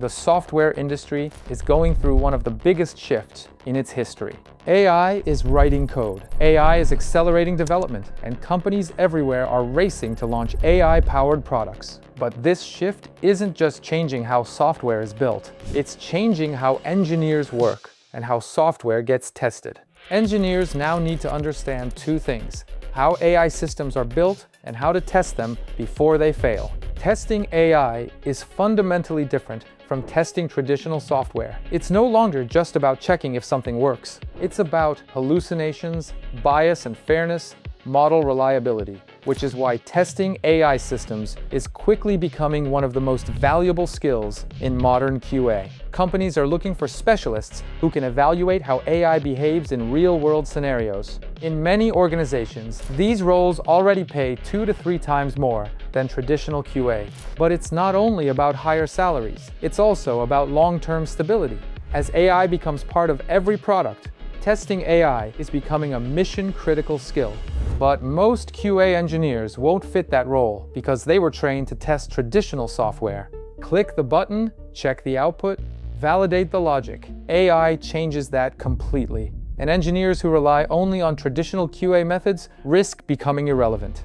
The software industry is going through one of the biggest shifts in its history. AI is writing code. AI is accelerating development, and companies everywhere are racing to launch AI-powered products. But this shift isn't just changing how software is built. It's changing how engineers work and how software gets tested. Engineers now need to understand two things: how AI systems are built and how to test them before they fail. Testing AI is fundamentally different from testing traditional software. It's no longer just about checking if something works. It's about hallucinations, bias and fairness, model reliability, which is why testing AI systems is quickly becoming one of the most valuable skills in modern QA. Companies are looking for specialists who can evaluate how AI behaves in real-world scenarios. In many organizations, these roles already pay 2 to 3 times more than traditional QA. But it's not only about higher salaries, it's also about long-term stability. As AI becomes part of every product, testing AI is becoming a mission-critical skill. But most QA engineers won't fit that role because they were trained to test traditional software. Click the button, check the output, validate the logic. AI changes that completely, and engineers who rely only on traditional QA methods risk becoming irrelevant.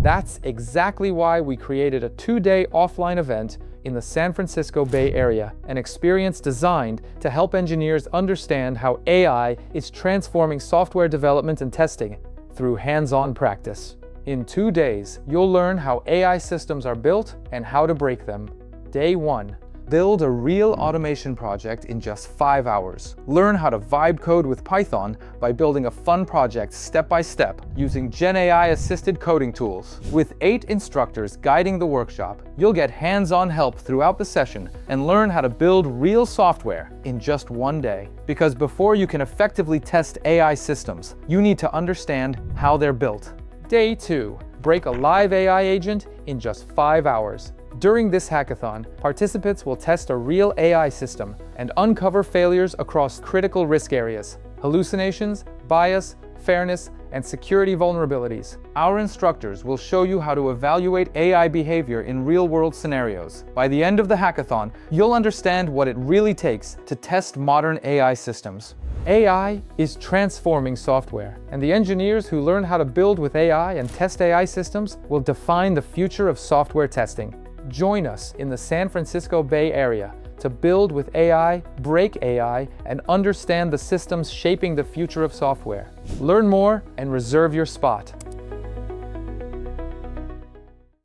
That's exactly why we created a 2-day offline event in the San Francisco Bay Area, an experience designed to help engineers understand how AI is transforming software development and testing through hands-on practice. In 2 days, you'll learn how AI systems are built and how to break them. Day 1. Build a real automation project in just 5 hours. Learn how to vibe code with Python by building a fun project step by step using GenAI-assisted coding tools. With 8 instructors guiding the workshop, you'll get hands-on help throughout the session and learn how to build real software in just 1 day. Because before you can effectively test AI systems, you need to understand how they're built. Day 2. Break a live AI agent in just 5 hours. During this hackathon, participants will test a real AI system and uncover failures across critical risk areas: hallucinations, bias, fairness, and security vulnerabilities. Our instructors will show you how to evaluate AI behavior in real-world scenarios. By the end of the hackathon, you'll understand what it really takes to test modern AI systems. AI is transforming software, and the engineers who learn how to build with AI and test AI systems will define the future of software testing. Join us in the San Francisco Bay Area to build with AI, break AI, and understand the systems shaping the future of software. Learn more and reserve your spot.